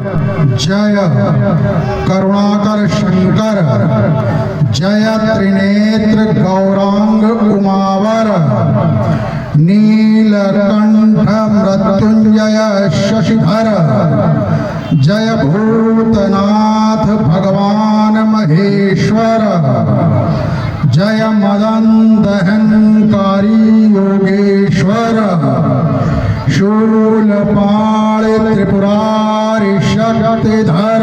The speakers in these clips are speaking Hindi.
जय करुणाकर शंकर, जय त्रिनेत्र गौरांग उमावर, नीलकंठ मृत्युंजय शशिधर, जय भूतनाथ भगवान महेश्वर, जय मदन दहनकारी योगेश्वर, शूलपाण त्रिपुरारि शक्तिधर,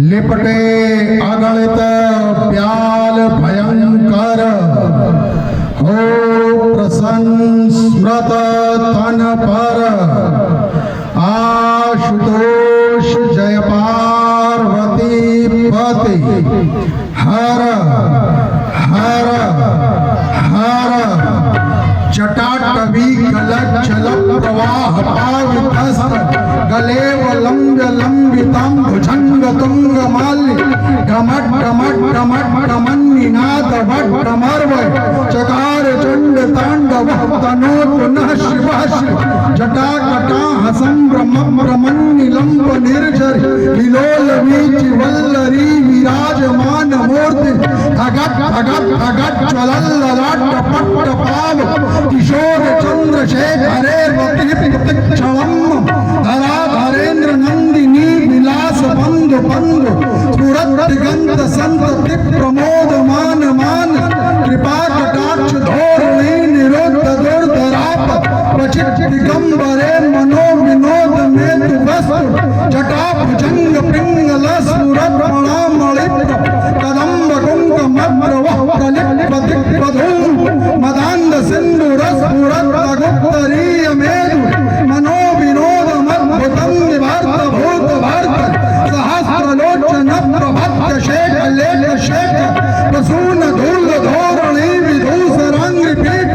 लिपटे अगणित ब्याल भयंकर, हो प्रसन्न स्मृत तन पर, आशुतोष जय पार्वती पति, हर हर हर, जटाटवी गलज्जल प्रवाह पावितस्त, गलेवलंब्य लंबितं भुजंग तुंग माल्य, घमट घमट घमट घमन्निनाद भट भ्रमर्वय, चकार चंड तांडव तनो पुनः शिवः शिव, जटाकटा हसंभ्रम भ्रमन्निलंब निर्झरि, विलोल वीचि वल्लरी विराजमान मूर्ति, धगट धगट धगट ज्वलल ललाट पट्ट पाव, किशोर चंद्रशेखरे क्षणम, धरा धरेन्द्र नंदिनी विलास बंधु बंधु, स्फुरत दिगंत संतति प्रमोद मान मान, कृपा कटाक्ष धोरणी निरुद्ध दुर्धराप, प्रचित दिगंबरे मनो विनोद में तु वस्तु, जटा भुजंग पिंगल स्फुरत मणिमणि, कदम्ब कुंकुम प्रवह कलिप दिग्वधू, मदांध सिंधु रस स्फुरत गुप्तरीय मेरु, मनो विनोद मद्भुतं विभार्त भूत भारत, सहस्रलोचन प्रभत्य शेख लेख शेख, प्रसून धूल धोरणी विधूसरांग पीठ,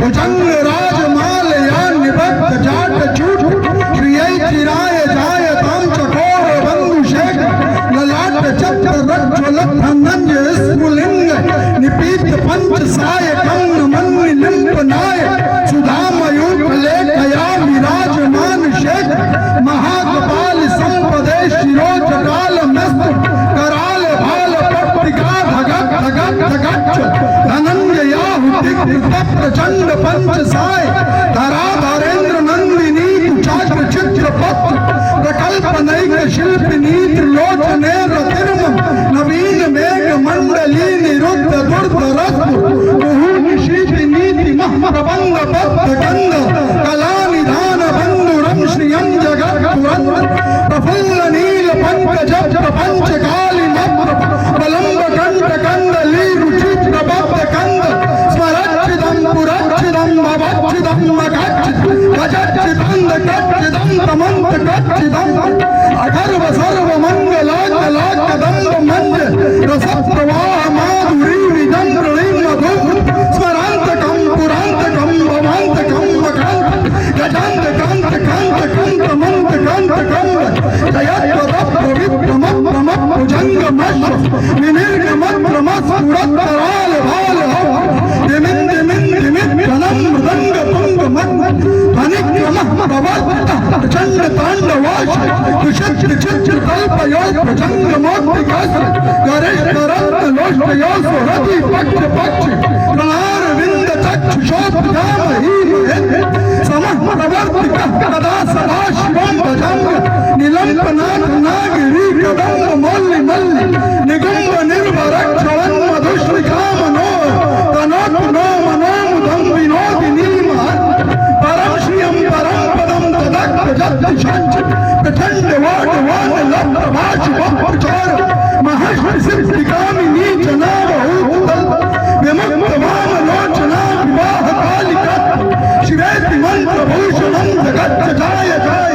भुजंग राजमाल या निबद्ध जाट चूट, श्रिय चिराय जाय ताम चकोर बंधु शेख, ललाट चक्र रज्ज्वल धनंज स्फुलिंग, निपीत पंच साय कंग मन लिंप नाय, सुधामयूख लेखया विराजमान शेख, महाकपाल संपदे शिरोजटाल मस्त, कराल भाल पट्टिका धगट धगट धगट, धनंजयाहुति प्रचंड पंच साय, धरा धरेन्द्र नंदिनी चाक्र चित्र पत्र, प्रकल्प नैक शिल्पिनी त्रिलोचने रतिर्मम, नवीन मेघ मंडली निरुद्ध दुर्धरत्व, मुहुर्निशीति नीति मह प्रबंध पद्म गंध, कला निधान बंधुरम श्रियं जगत पुरंदर, प्रफुल्ल नील पंकज प्रपंच काली मप्र, बलंब कंठ कंदली रुचि प्रबद्ध कंद, स्मरच्चिदं पुरच्चिदं भवच्चिदं मगच्चिद, गजच्चिदं गच्चिदं तमंत गच्चिदं, अगर्व सर्व मंगलाकलाकदंब मंज, रसप्रवाह माधुरी विजंद्रणी मधुर, स्मरांतकं पुरांतकं भवांतकं मकांत, गजांत कांत कांत कांत मंत कांत कंद, जयत्वदप विक्रम प्रम भुजंग मश्व, विनिर्गम प्रम स्फुरत कराल भाल हव, दिमिन दिमिन दिमित घनं मृदंग तुंग मन्, ध्वनिक्रम भवत् प्रचंड तांडवाश, कुशत्र चित्र कल्पयोत भुजंग मोक्तिकास, गरिष्ठ रत्न लोष्टयो सुरति पक्ष पक्ष, प्रणार विंद चक्षुषोत जामहि समः प्रवर्तिका, कदा सदा शिवं भजंग, निलंबनाथ नागिरी कदम्ब मल्लि मल्लि, निगुंब निर्भरक क्षवन् मधुश्रिका मनो, तनोत नो मनोमुदं विनोदिनी महत्, परम श्रियं परम पदं तदक्त जत्ति शंच, प्रचंड वाट वान लब्ध भाष वक्प्रचार, महर्षि सिद्धिकामिनी जनावहूत, विमुक्त वाम लोचना विवाह कालिका, शिवेति मंत्र भूषणं जगत् जाय जाय,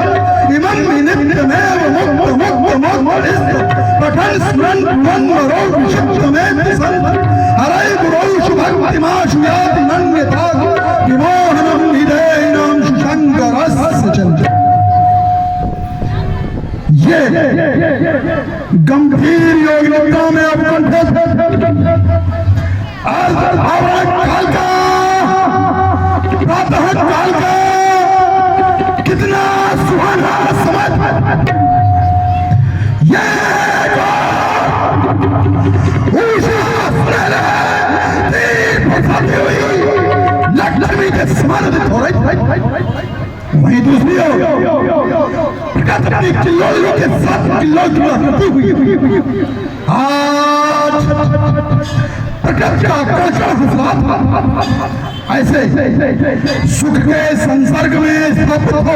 इमं नित्यमेव मुक्त मुक्त मोक्षिस्त, पठन् स्मरन् पुरन्दरो विशुद्धमेति सन्त, हरै गुरौषु भक्तिमाशु याति नन्यथा, विमोहनं विधेयिनां शुशङ्करस्य चन्द्र। ये गंभीर योग निद्रा में अब कंठस्थ काल का प्रातः काल का कितना सुहाना समय दूसरी ओर अपनी किल्लोलियों के साथ किल्लोलियां करती हुई आज प्रकृति का आकर्षण ऐसे सुख के संसर्ग में स्थापित हो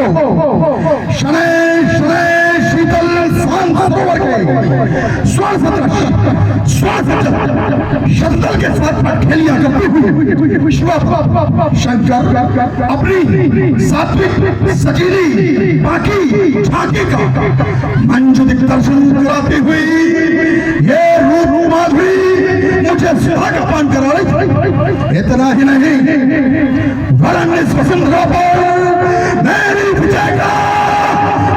शनै शनै शीतल शांत सरोवर के स्वर्ण शतल के साथ खेलियां करती हुई शिव शंकर अपनी सात्विक सजीली बाकी झांकी का मंजुदिक दर्शन कराती हुई ये रूप माधुरी मुझे सुधा का पान करा रही। इतना ही नहीं वरन इस वसुंधरा पर मेरी विजय का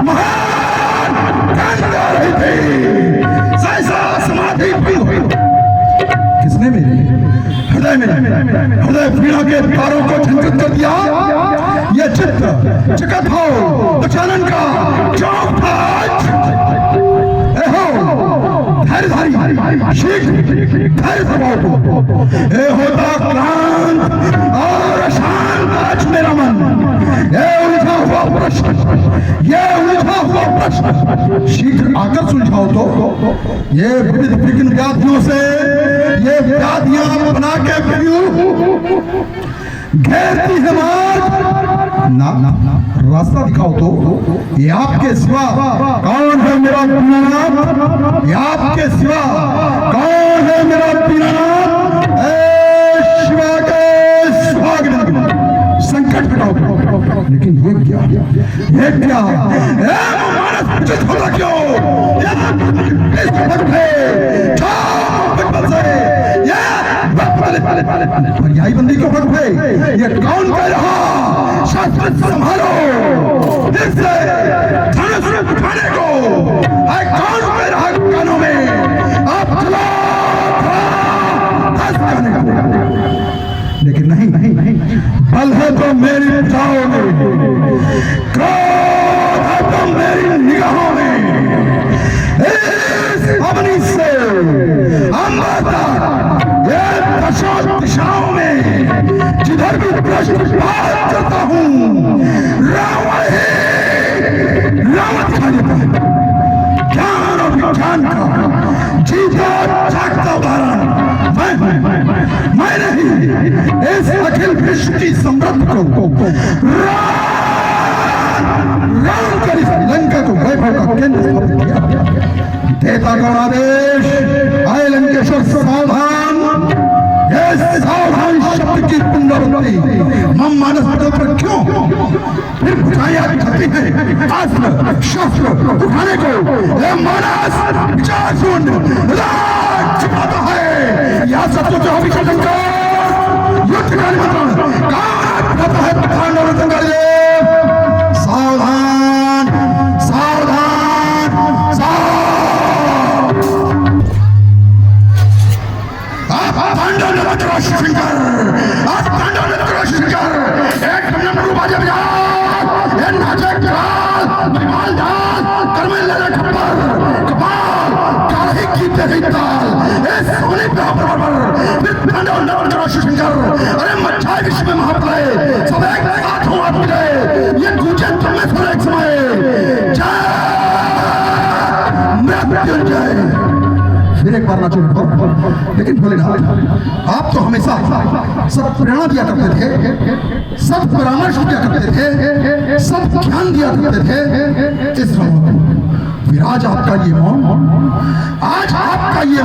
महान गान गा रही थी। जैसा समाधि हुई किसने मेरे हृदय में हृदय वीणा के तारों को झंझट कर दिया। ये चित्र जगत हो अचानक का चौक था। धैर्यधारी शीघ्र धैर्य स्वभाव ये होता क्रांत और अशांत आज मेरा मन। ये उलझा हुआ प्रश्न शीघ्र आकर सुलझाओ तो ये विविध विघ्न व्याधियों से ये व्याधियां बना के घेरती है मार्ग ना रास्ता दिखाओ तो ये आपके सिवा कौन है मेरा दीनानाथ। ये आपके सिवा कौन है मेरा दीनानाथ। शिवा के सुहाग संकट हटाओ। लेकिन ये क्या मानस होता क्यों पर्यायी बंदी को वक्त है। ये कौन कह रहा शास्त्र संभालो फिर से उठाने को है। कौन कह रहा कानों में आप चलो लेकिन नहीं बल है तो मेरी जाओगे क्रोध है तो मेरी निगाहों में इस अवनी से ये दिशाओं में जिधर भी दृष्टिपात करता हूँ रावण दिखाई देता है। ज्ञान और विज्ञान का जीता जागता उदाहरण मैं नहीं इस अखिल विश्व की समृद्ध को रावण कर लंका को वैभव का केंद्र स्थापित किया। देता कौन आदेश आए लंकेश्वर सावधान। सावधान शब्द की पुनरावृत्ति मम मानस पटल पर क्यों फिर बुझाइयां दिखाती है। शास्त्र उठाने को ये मानस विचार सुन छुपाता है। यह सत्य जो हमेशा शंकर युद्ध का निमंत्रण कौन है प्रधान और सावधान सावधान शंकर एक नंबर बाजा बजा ये नाचे कराल माल डाल करमे ले खप्पर कपाल काहे कीते ही ताल ए सोने पे बराबर फिर तांडव नवर करो शंकर। अरे मच्छाई विश्व में महाप्रलय सब एक साथ हो आप गए ये गूंजे तुम्हें सुने एक समय जय मृत्युंजय। फिर एक बार नाचो लेकिन बोले ना आप तो हमेशा सब प्रेरणा दिया करते थे सब परामर्श दिया करते थे सब ज्ञान दिया करते थे। इस फिर आज आपका ये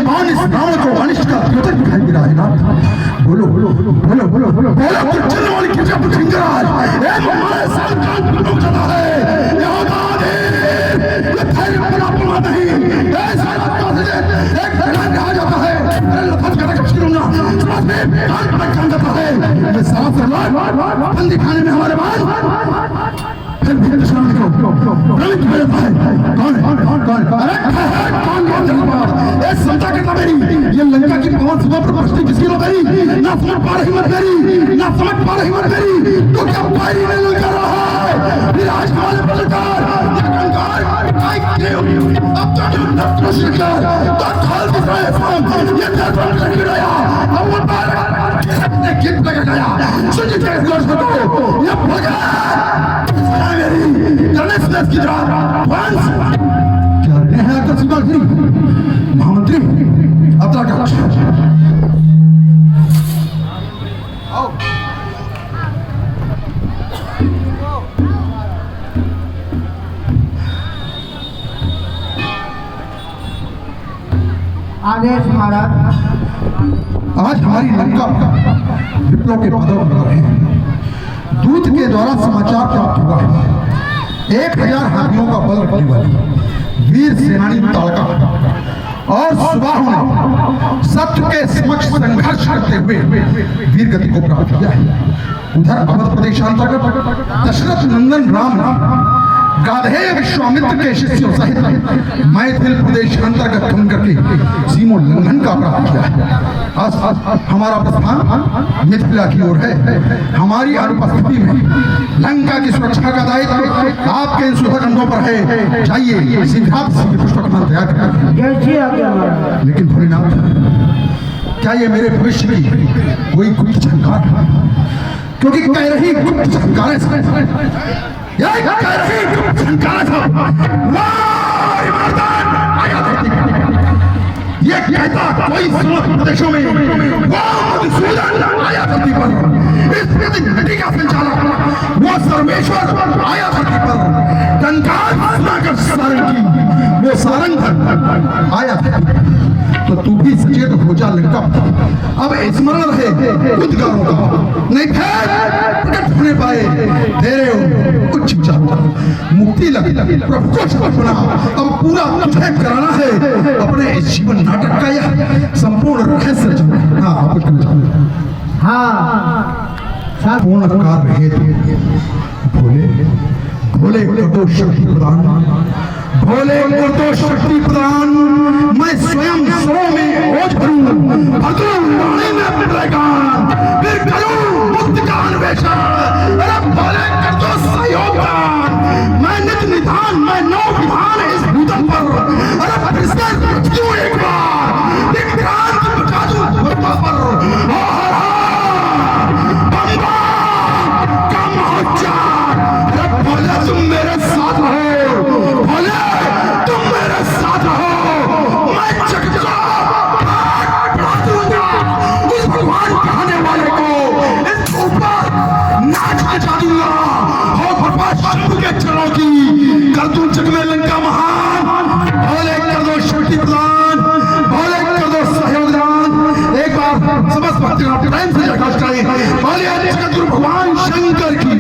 मौन इस रावण को अनिष्ट का द्योतक दिखाई दे रहा है ना। बोलो बोलो बोलो बोलो बोलो बोलो बोलो चलने वाली किसी को सिंगराज हमारे साथ काम चला है। ये धैर्य बना पड़ा नहीं ऐसा एक धैर्य आ जाता है। अरे लफज का कब शुरू ना समाज में कान पर काम करता है। ये सारा फरमान बंदी खाने में हमारे बाद फिर भी दुश्मन को प्रमित हो जाता है। कौन अरे कौन ये समझा करता मेरी ये लंका की पवन सुबह पर पृष्ठि किसकी लो मेरी ना समझ पा रही मत मेरी तो क्या पारी में लंका रहा है। फिर आज हमारे पत्रकार ये कंकार अब तो शिकार तो खाल दिख रहा है ये दर्पण लग गया अब वो बार गीत लगा गया सुनिए ये भगा मेरी जर्नलिस्ट की जान वंश क्या रहे हैं आकर स्वीकार करी महामंत्री अतरा का आओ आदेश महाराज। आज हमारी लंका विप्लव के बादल बन रहे हैं। दूत के द्वारा समाचार प्राप्त हुआ है 1000 हाथियों का बल रखने वाली वीर सेनानी ताड़का और सुबाहु ने सत्य के समक्ष संघर्ष करते हुए वीर गति को प्राप्त किया है। उधर अवध प्रदेश अंतर्गत दशरथ नंदन राम ने गाधेय विश्वामित्र के शिष्यों सहित मैथिल प्रदेश अंतर्गत घूम करके सीमोल्लंघन का अपराध किया है। आज हमारा प्रस्थान मिथिला की ओर है। हमारी अनुपस्थिति में लंका की सुरक्षा का दायित्व आपके इन सुधर कंधों पर है। जाइए शीघ्र पुष्पक तैयार करें। लेकिन भोलेनाथ, क्या ये मेरे भविष्य की कोई गुप्त झंकार? क्योंकि कह रही गुप्त झंकार ये कहता कोई प्रदेशों में आया धरती पर। इस नदी का संचालक वो सर्वेश्वर आया धरती पर। कंकाल सारंग की वो सारंग आया तो तू भी सचेत हो जा लंका। अब स्मरण रहे उद्गारों का नहीं प्रकट होने पाए तेरे उच्च विचार मुक्ति लगी प्रभु को सुना। अब पूरा तुझे कराना है अपने इस जीवन नाटक का यह संपूर्ण रहस्य। हाँ आप कुछ कहना चाहते हैं? हाँ पूर्ण कार्य हेतु भोले भोले को शक्ति प्रदान, भोले को शक्ति प्रदान। मैं स्वयं सरों में ओझ भरूं, वाणी में अपने गान, फिर करूं मुक्ति का अन्वेषण। अरे भोले कर दो सहयोगदान। मैं नित निधान, मैं नौ विधान इस भूतल पर। अरे फिर से क्यों एक बार विक्रांत बचा दूं धरती पर। तुम मेरे साथ रहो भोले, तुम मेरे साथ रहो। मैं जग को बढ़ा दूंगा उस भगवान कहने वाले को इस ऊपर नाच नचा दूंगा। हो भगवान शंभु के चरणों की कर दूं जग में लंका महान। भोले कर दो शक्ति प्रदान, भोले कर दो सहयोग दान। एक बार समस्त भक्ति प्रेम से जयकार करें। भोले जगत गुरु भगवान शंकर की।